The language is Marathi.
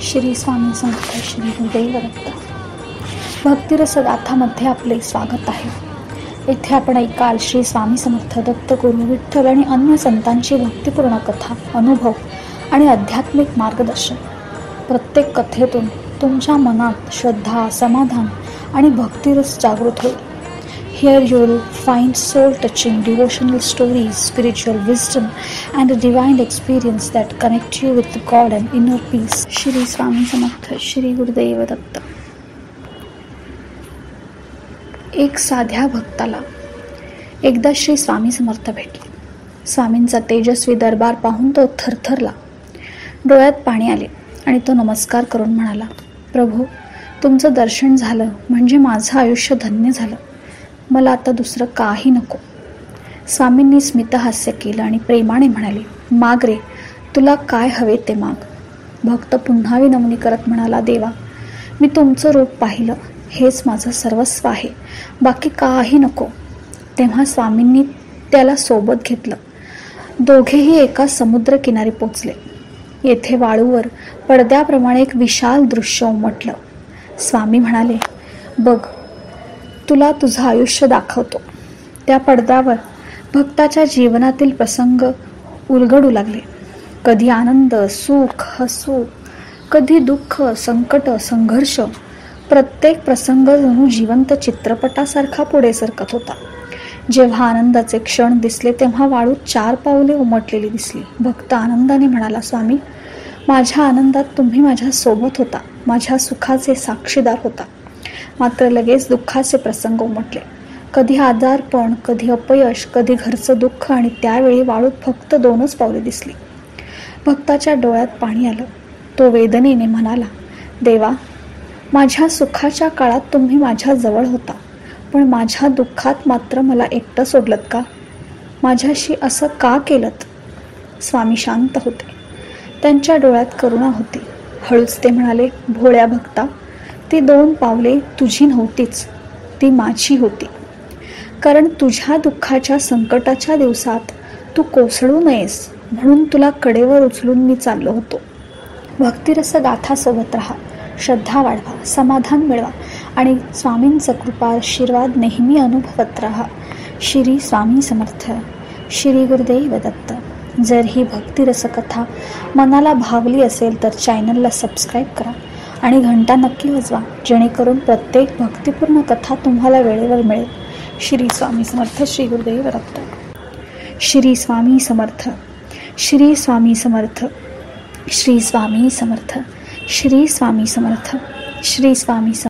श्री स्वामी समर्थ श्री गुरुदेव दत्त. भक्तिरस गाथामध्ये आपले स्वागत आहे. येथे आपण ऐकाल श्री स्वामी समर्थ दत्त गुरु विठ्ठल आणि अन्य संतांची भक्तिपूर्ण कथा, अनुभव आणि आध्यात्मिक मार्गदर्शन. प्रत्येक कथेतून तुमच्या मनात श्रद्धा, समाधान आणि भक्तिरस जागृत होईल. Here you will find soul-touching devotional stories, spiritual wisdom, and a divine experience that connect you with God and inner peace. Shri Swami Samarth Shri Gurudev Datta. एक साध्या भक्ताला एकदा श्री स्वामी समर्थ भेटले. स्वामींचा तेजस्वी दरबार पाहून तो थरथरला. डोळ्यात पाणी आले आणि तो नमस्कार करून म्हणाला, प्रभू, तुमचं दर्शन झालं म्हणजे माझं आयुष्य धन्य झालं. मला आता दुसरं काही नको. स्वामींनी स्मितहास्य केलं आणि प्रेमाने म्हणाले, माग रे, तुला काय हवे ते माग. भक्त पुन्हा विनवणी करत म्हणाला, देवा, मी तुमचं रूप पाहिलं, हेच माझं सर्वस्व आहे, बाकी काही नको. तेव्हा स्वामींनी त्याला सोबत घेतलं. दोघेही एका समुद्रकिनारी पोचले. येथे वाळूवर पडद्याप्रमाणे एक विशाल दृश्य उमटलं. स्वामी म्हणाले, बघ, तुला तुझं आयुष्य दाखवतो. त्या पडद्यावर भक्ताच्या जीवनातील प्रसंग उलगडू लागले. कधी आनंद, सुख, हसू, कधी दुःख, संकट, संघर्ष. प्रत्येक प्रसंग जणू जिवंत चित्रपटासारखा पुढे सरकत होता. जेव्हा आनंदाचे क्षण दिसले तेव्हा वाळूत 4 पावले उमटलेली दिसली. भक्त आनंदाने म्हणाला, स्वामी, माझ्या आनंदात तुम्ही माझ्या सोबत होता, माझ्या सुखाचे साक्षीदार होता. मात्र लगेच दुःखाचे प्रसंग उमटले. कधी आजारपण, कधी अपयश, कधी घरचं दुःख आणि त्यावेळी वाळूत फक्त 2च पावले दिसली. भक्ताच्या डोळ्यात पाणी आलं. तो वेदनेने म्हणाला, देवा, माझ्या सुखाच्या काळात तुम्ही माझ्या जवळ होता, पण माझ्या दुःखात मात्र मला एकटं सोडलत का? माझ्याशी असं का केलंत? स्वामी शांत होते. त्यांच्या डोळ्यात करुणा होती. हळूच ते म्हणाले, भोळ्या भक्ता, ती 2 पावले तुझी नव्हतीच, ती माझी होती. कारण तुझ्या दुःखाच्या संकटाच्या दिवसात तू कोसळू नयेस म्हणून तुला कडेवर उचलून मी चाललो होतो. भक्तिरस गाथासोबत राहा, श्रद्धा वाढवा, समाधान मिळवा आणि स्वामींचा कृपा आशीर्वाद नेहमी अनुभवत राहा. श्री स्वामी समर्थ श्री गुरुदेव दत्त. जर ही भक्तिरस कथा मनाला भावली असेल तर चॅनलला सबस्क्राईब करा आणि घंटा नक्की वाजवा, जेणेकरून प्रत्येक भक्तिपूर्ण कथा तुम्हाला वेळेवर मिळेल. श्री स्वामी समर्थ श्री गुरुदेव दत्त. श्री स्वामी समर्थ श्री स्वामी समर्थ श्री स्वामी समर्थ श्री स्वामी समर्थ श्री स्वामी समर्थ.